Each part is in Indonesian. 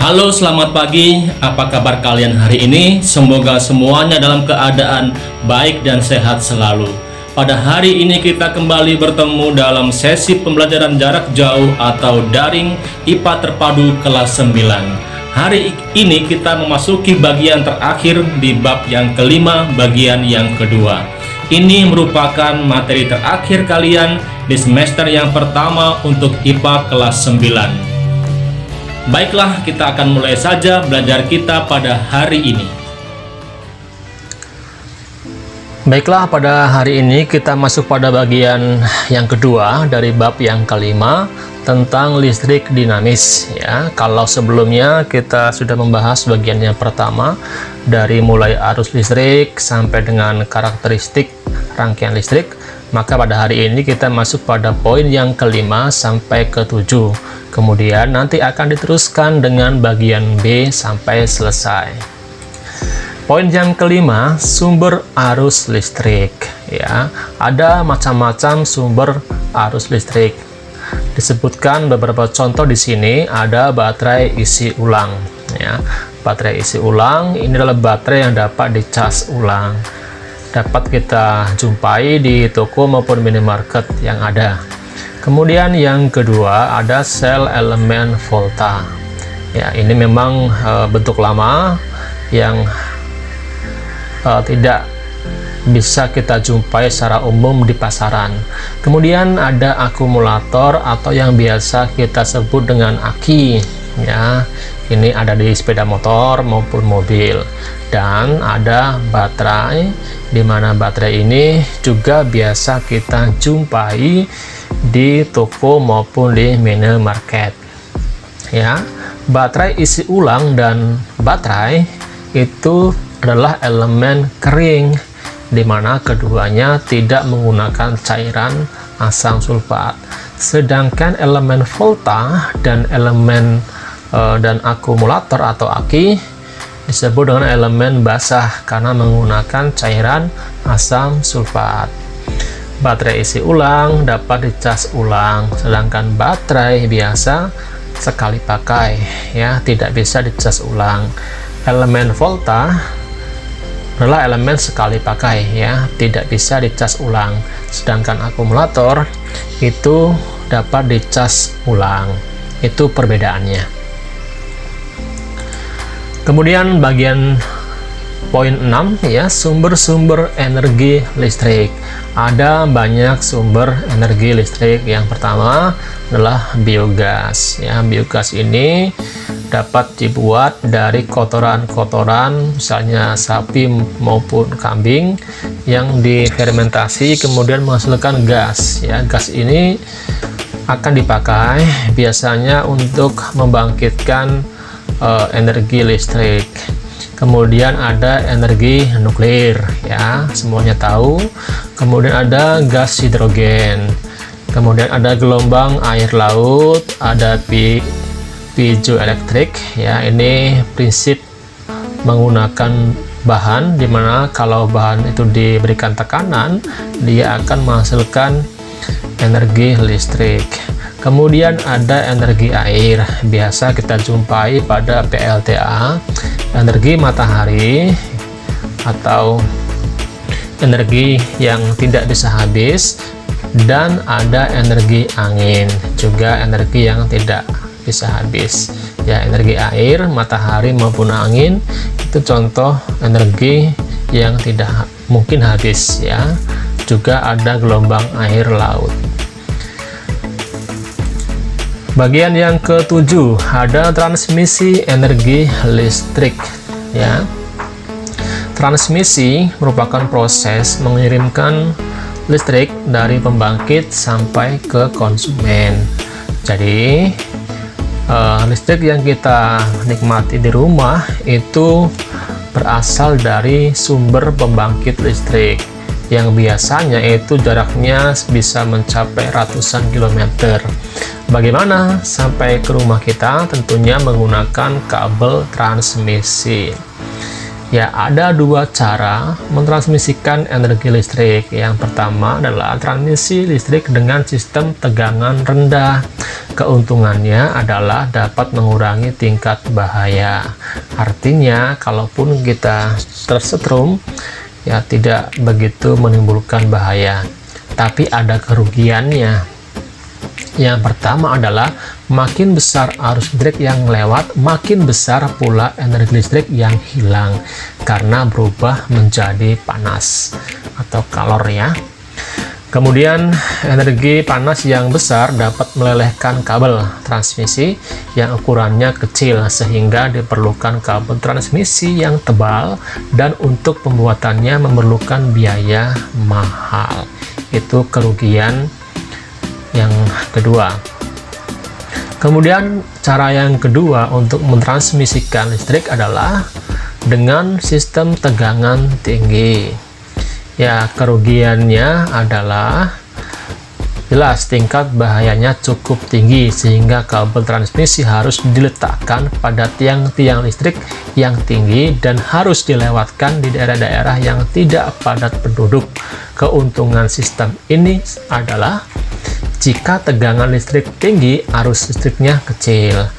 Halo, selamat pagi. Apa kabar kalian hari ini? Semoga semuanya dalam keadaan baik dan sehat selalu. Pada hari ini kita kembali bertemu dalam sesi pembelajaran jarak jauh atau daring IPA terpadu kelas 9. Hari ini kita memasuki bagian terakhir di bab yang kelima, bagian yang kedua. Ini merupakan materi terakhir kalian di semester yang pertama untuk IPA kelas 9. Baiklah, kita akan mulai saja belajar kita pada hari ini. Baiklah, pada hari ini kita masuk pada bagian yang kedua dari bab yang kelima tentang listrik dinamis ya. Kalau sebelumnya kita sudah membahas bagian yang pertama dari mulai arus listrik sampai dengan karakteristik rangkaian listrik, maka pada hari ini kita masuk pada poin yang kelima sampai ke-7. Kemudian nanti akan diteruskan dengan bagian B sampai selesai. Poin yang kelima, sumber arus listrik ya. Ada macam-macam sumber arus listrik. Disebutkan beberapa contoh di sini. Ada baterai isi ulang ya. Baterai isi ulang ini adalah baterai yang dapat dicas ulang. Dapat kita jumpai di toko maupun minimarket yang ada. Kemudian yang kedua ada sel elemen volta ya. Ini memang bentuk lama yang tidak bisa kita jumpai secara umum di pasaran. Kemudian ada akumulator atau yang biasa kita sebut dengan aki ya. Ini ada di sepeda motor maupun mobil. Dan ada baterai, di mana baterai ini juga biasa kita jumpai di toko maupun di minimarket ya. Baterai isi ulang dan baterai itu adalah elemen kering, di mana keduanya tidak menggunakan cairan asam sulfat. Sedangkan elemen volta dan elemen dan akumulator atau aki disebut dengan elemen basah karena menggunakan cairan asam sulfat. Baterai isi ulang dapat dicas ulang, sedangkan baterai biasa sekali pakai ya, tidak bisa dicas ulang. Elemen volta adalah elemen sekali pakai ya, tidak bisa dicas ulang, sedangkan akumulator itu dapat dicas ulang. Itu perbedaannya. Kemudian bagian poin 6 ya, sumber-sumber energi listrik. Ada banyak sumber energi listrik. Yang pertama adalah biogas ya. Biogas ini dapat dibuat dari kotoran-kotoran misalnya sapi maupun kambing yang difermentasi kemudian menghasilkan gas ya. Gas ini akan dipakai biasanya untuk membangkitkan energi listrik. Kemudian ada energi nuklir ya, semuanya tahu. Kemudian ada gas hidrogen. Kemudian ada gelombang air laut, ada piezoelektrik ya. Ini prinsip menggunakan bahan, dimana kalau bahan itu diberikan tekanan dia akan menghasilkan energi listrik. Kemudian ada energi air, biasa kita jumpai pada PLTA, energi matahari atau energi yang tidak bisa habis, dan ada energi angin, juga energi yang tidak bisa habis ya. Energi air, matahari maupun angin itu contoh energi yang tidak mungkin habis ya. Juga ada gelombang air laut. Bagian yang ke-7 ada transmisi energi listrik ya. Transmisi merupakan proses mengirimkan listrik dari pembangkit sampai ke konsumen. Jadi listrik yang kita nikmati di rumah itu berasal dari sumber pembangkit listrik yang biasanya itu jaraknya bisa mencapai ratusan kilometer. Bagaimana sampai ke rumah kita? Tentunya menggunakan kabel transmisi. Ya, ada dua cara mentransmisikan energi listrik. Yang pertama adalah transmisi listrik dengan sistem tegangan rendah. Keuntungannya adalah dapat mengurangi tingkat bahaya. Artinya, kalaupun kita tersetrum, ya tidak begitu menimbulkan bahaya. Tapi ada kerugiannya. Yang pertama adalah makin besar arus listrik yang lewat, makin besar pula energi listrik yang hilang karena berubah menjadi panas atau kalor ya. Kemudian energi panas yang besar dapat melelehkan kabel transmisi yang ukurannya kecil sehingga diperlukan kabel transmisi yang tebal dan untuk pembuatannya memerlukan biaya mahal. Itu kerugian yang kedua. Kemudian cara yang kedua untuk mentransmisikan listrik adalah dengan sistem tegangan tinggi. Ya, kerugiannya adalah jelas tingkat bahayanya cukup tinggi sehingga kabel transmisi harus diletakkan pada tiang-tiang listrik yang tinggi dan harus dilewatkan di daerah-daerah yang tidak padat penduduk. Keuntungan sistem ini adalah jika tegangan listrik tinggi, arus listriknya kecil.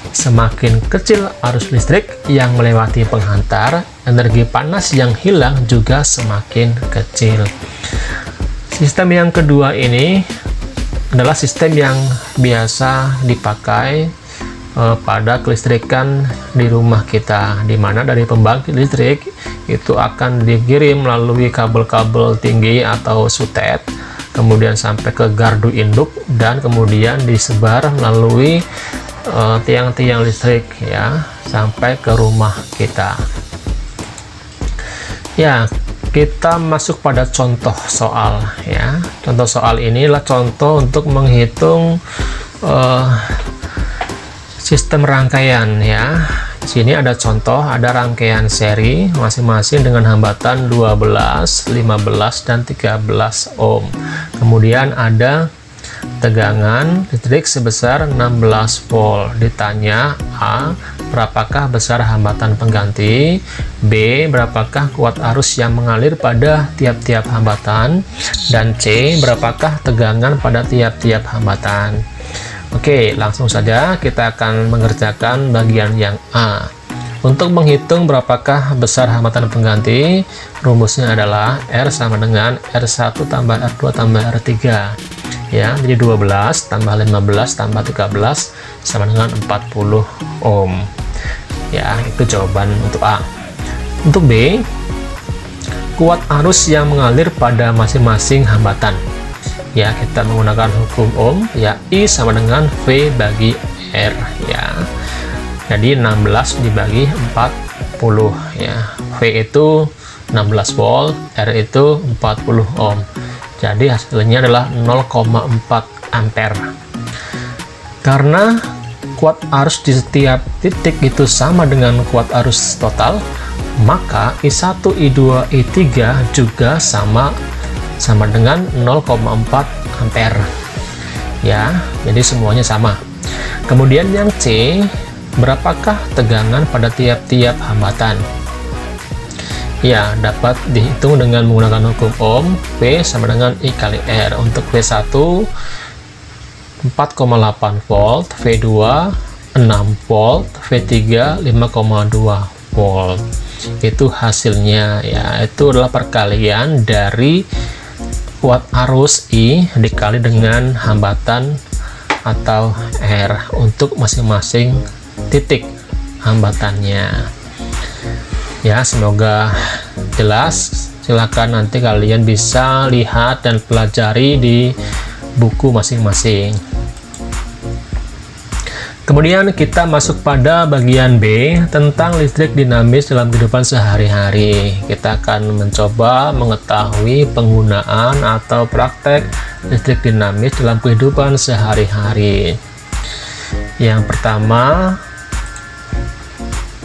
Semakin kecil arus listrik yang melewati penghantar, energi panas yang hilang juga semakin kecil. Sistem yang kedua ini adalah sistem yang biasa dipakai pada kelistrikan di rumah kita, di mana dari pembangkit listrik itu akan dikirim melalui kabel-kabel tinggi atau sutet, kemudian sampai ke gardu induk dan kemudian disebar melalui tiang-tiang listrik ya sampai ke rumah kita. Ya, kita masuk pada contoh soal ya. Contoh soal inilah contoh untuk menghitung sistem rangkaian ya. Di sini ada contoh, ada rangkaian seri masing-masing dengan hambatan 12, 15 dan 13 ohm. Kemudian ada tegangan listrik sebesar 16 volt. Ditanya A, berapakah besar hambatan pengganti? B, berapakah kuat arus yang mengalir pada tiap-tiap hambatan? Dan C, berapakah tegangan pada tiap-tiap hambatan? Oke, langsung saja kita akan mengerjakan bagian yang A. Untuk menghitung berapakah besar hambatan pengganti, rumusnya adalah R sama dengan R1 tambah R2 tambah R3. Ya, jadi 12 tambah 15 tambah 13 sama dengan 40 ohm. Ya, itu jawaban untuk A. Untuk B, kuat arus yang mengalir pada masing-masing hambatan. Ya, kita menggunakan hukum ohm, ya I sama dengan V bagi R ya. Jadi 16 dibagi 40 ya. V itu 16 volt, R itu 40 ohm. Jadi hasilnya adalah 0,4 ampere. Karena kuat arus di setiap titik itu sama dengan kuat arus total, maka I1, I2, I3 juga sama dengan 0,4 ampere ya, jadi semuanya sama. Kemudian yang C, berapakah tegangan pada tiap-tiap hambatan? Ya, dapat dihitung dengan menggunakan hukum ohm. P sama dengan I kali R. Untuk V1 4,8 volt, V2 6 volt, V3 5,2 volt. Itu hasilnya ya, itu adalah perkalian dari kuat arus I dikali dengan hambatan atau R untuk masing-masing titik hambatannya ya. Semoga jelas. Silakan nanti kalian bisa lihat dan pelajari di buku masing-masing. Kemudian kita masuk pada bagian B tentang listrik dinamis dalam kehidupan sehari-hari. Kita akan mencoba mengetahui penggunaan atau praktek listrik dinamis dalam kehidupan sehari-hari. Yang pertama,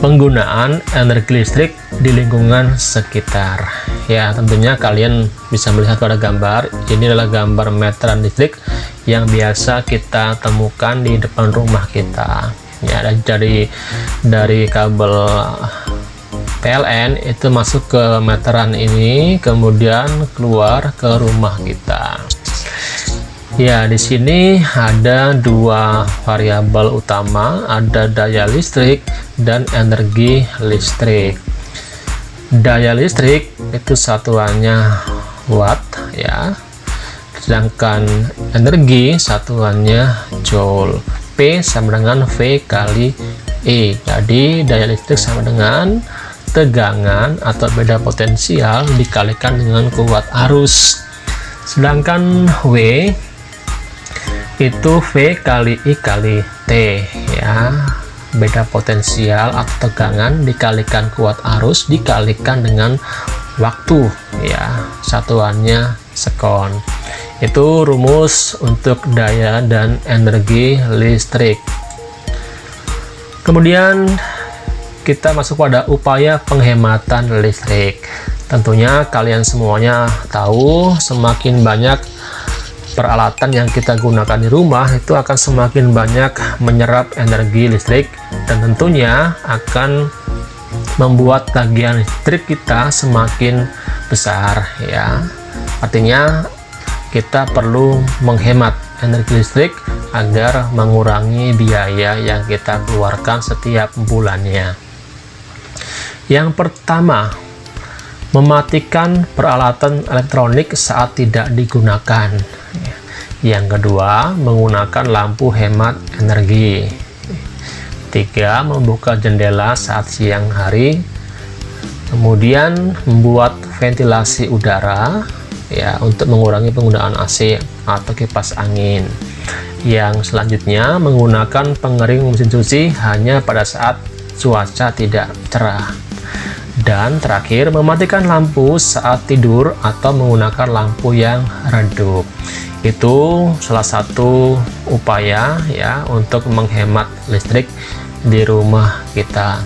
penggunaan energi listrik di lingkungan sekitar. Ya, tentunya kalian bisa melihat pada gambar. Ini adalah gambar meteran listrik yang biasa kita temukan di depan rumah kita. Ya, dari kabel PLN itu masuk ke meteran ini, kemudian keluar ke rumah kita. Ya, di sini ada dua variabel utama, ada daya listrik dan energi listrik. Daya listrik itu satuannya watt ya, sedangkan energi satuannya joule. P sama dengan V kali E. Jadi daya listrik sama dengan tegangan atau beda potensial dikalikan dengan kuat arus. Sedangkan W itu V kali I kali T ya. Beda potensial atau tegangan dikalikan kuat arus dikalikan dengan waktu ya, satuannya sekon. Itu rumus untuk daya dan energi listrik. Kemudian kita masuk pada upaya penghematan listrik. Tentunya kalian semuanya tahu, semakin banyak peralatan yang kita gunakan di rumah itu akan semakin banyak menyerap energi listrik, dan tentunya akan membuat tagihan listrik kita semakin besar ya. Artinya kita perlu menghemat energi listrik agar mengurangi biaya yang kita keluarkan setiap bulannya. Yang pertama, mematikan peralatan elektronik saat tidak digunakan. Yang kedua, menggunakan lampu hemat energi. Tiga, membuka jendela saat siang hari. Kemudian membuat ventilasi udara ya, untuk mengurangi penggunaan AC atau kipas angin. Yang selanjutnya, menggunakan pengering mesin cuci hanya pada saat cuaca tidak cerah. Dan terakhir, mematikan lampu saat tidur atau menggunakan lampu yang redup. Itu salah satu upaya ya untuk menghemat listrik di rumah kita.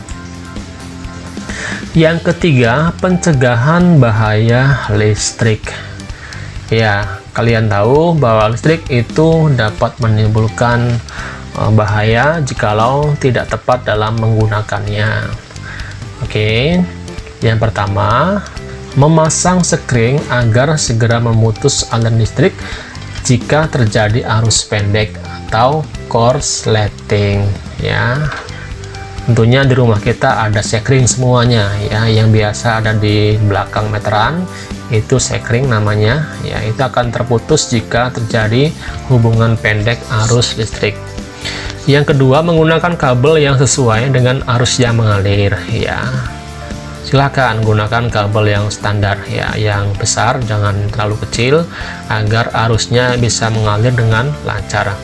Yang ketiga, pencegahan bahaya listrik. Ya, kalian tahu bahwa listrik itu dapat menimbulkan bahaya jikalau tidak tepat dalam menggunakannya. Oke, yang pertama, memasang sekring agar segera memutus aliran listrik jika terjadi arus pendek atau korsleting ya. Tentunya di rumah kita ada sekring semuanya ya, yang biasa ada di belakang meteran itu sekring namanya ya. Itu akan terputus jika terjadi hubungan pendek arus listrik. Yang kedua, menggunakan kabel yang sesuai dengan arus yang mengalir ya. Silakan gunakan kabel yang standar ya, yang besar, jangan terlalu kecil agar arusnya bisa mengalir dengan lancar.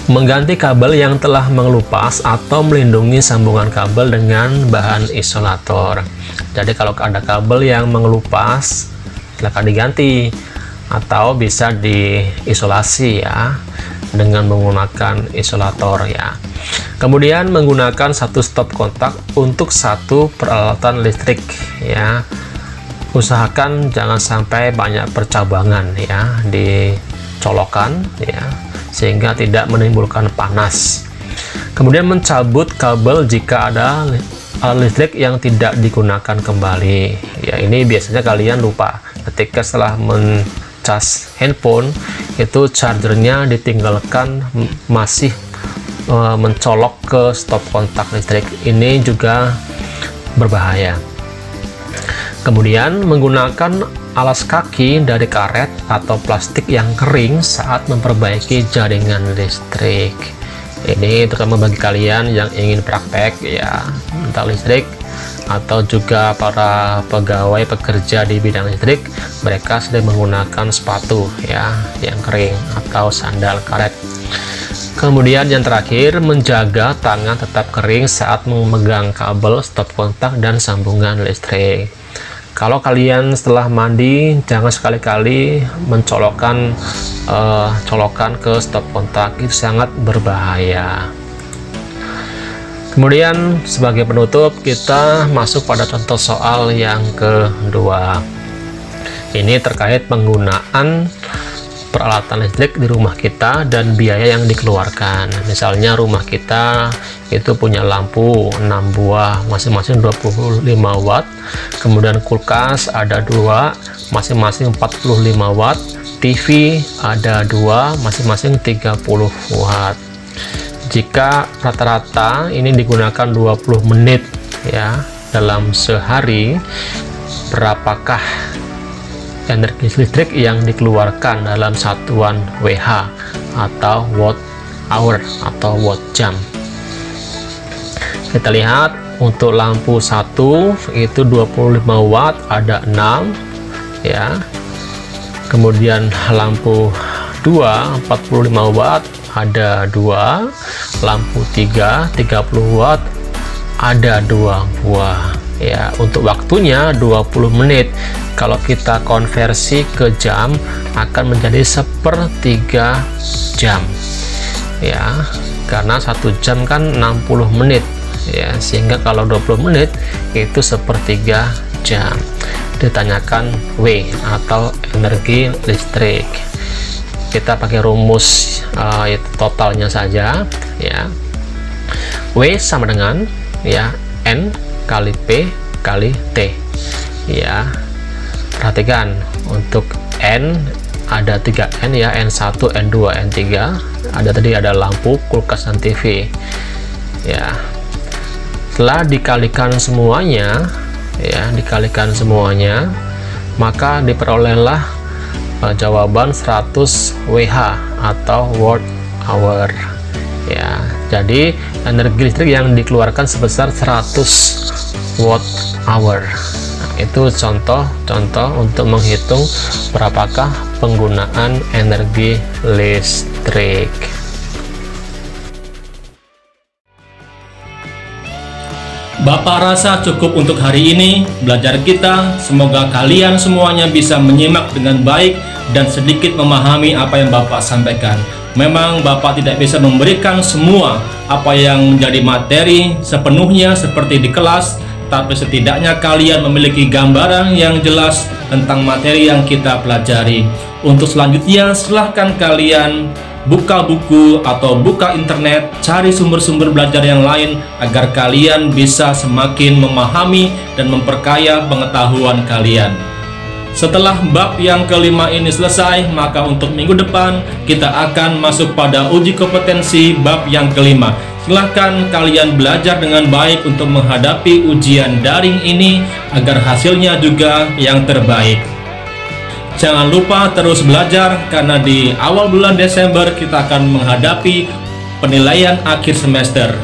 Mengganti kabel yang telah mengelupas atau melindungi sambungan kabel dengan bahan isolator. Jadi kalau ada kabel yang mengelupas, silakan diganti atau bisa diisolasi ya dengan menggunakan isolator ya. Kemudian menggunakan satu stop kontak untuk satu peralatan listrik ya. Usahakan jangan sampai banyak percabangan ya di colokan ya, sehingga tidak menimbulkan panas. Kemudian mencabut kabel jika ada alat listrik yang tidak digunakan kembali ya. Ini biasanya kalian lupa ketika setelah mencas handphone itu chargernya ditinggalkan masih mencolok ke stop kontak listrik. Ini juga berbahaya. Kemudian menggunakan alas kaki dari karet atau plastik yang kering saat memperbaiki jaringan listrik. Ini terutama bagi kalian yang ingin praktek ya, entah listrik atau juga para pegawai pekerja di bidang listrik, mereka sedang menggunakan sepatu ya yang kering atau sandal karet. Kemudian yang terakhir, menjaga tangan tetap kering saat memegang kabel stop kontak dan sambungan listrik. Kalau kalian setelah mandi, jangan sekali-kali mencolokkan colokan ke stop kontak, itu sangat berbahaya. Kemudian sebagai penutup, kita masuk pada contoh soal yang kedua. Ini terkait penggunaan peralatan listrik di rumah kita dan biaya yang dikeluarkan. Misalnya rumah kita itu punya lampu 6 buah masing-masing 25 watt. Kemudian kulkas ada 2 masing-masing 45 watt. TV ada 2 masing-masing 30 watt. Jika rata-rata ini digunakan 20 menit ya dalam sehari, berapakah energi listrik yang dikeluarkan dalam satuan WH atau watt hour atau watt jam? Kita lihat untuk lampu 1 itu 25 watt ada 6 ya. Kemudian lampu 2 45 watt ada 2, lampu 3 30 watt ada 2 buah ya. Untuk waktunya 20 menit. Kalau kita konversi ke jam akan menjadi 1/3 jam ya, karena 1 jam kan 60 menit ya, sehingga kalau 20 menit itu 1/3 jam. Ditanyakan W atau energi listrik. Kita pakai rumus totalnya saja ya. W sama dengan ya N kali P kali T ya. Perhatikan untuk N ada 3 N ya, N1 N2 N3. Ada lampu, kulkas, dan TV ya. Setelah dikalikan semuanya ya, maka diperolehlah jawaban 100 WH atau watt hour ya. Jadi energi listrik yang dikeluarkan sebesar 100 watt hour. Nah, itu contoh untuk menghitung berapakah penggunaan energi listrik. Bapak rasa cukup untuk hari ini belajar kita. Semoga kalian semuanya bisa menyimak dengan baik dan sedikit memahami apa yang Bapak sampaikan. Memang Bapak tidak bisa memberikan semua apa yang menjadi materi sepenuhnya seperti di kelas, tapi setidaknya kalian memiliki gambaran yang jelas tentang materi yang kita pelajari. Untuk selanjutnya silahkan kalian buka buku atau buka internet, cari sumber-sumber belajar yang lain agar kalian bisa semakin memahami dan memperkaya pengetahuan kalian. Setelah bab yang kelima ini selesai, maka untuk minggu depan kita akan masuk pada uji kompetensi bab yang kelima. Silahkan kalian belajar dengan baik untuk menghadapi ujian daring ini agar hasilnya juga yang terbaik. Jangan lupa terus belajar karena di awal bulan Desember kita akan menghadapi penilaian akhir semester.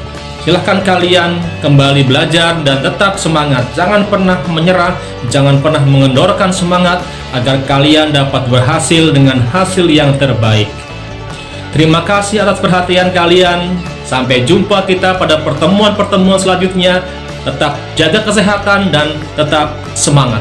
Silahkan kalian kembali belajar dan tetap semangat. Jangan pernah menyerah, jangan pernah mengendorkan semangat agar kalian dapat berhasil dengan hasil yang terbaik. Terima kasih atas perhatian kalian. Sampai jumpa kita pada pertemuan-pertemuan selanjutnya. Tetap jaga kesehatan dan tetap semangat.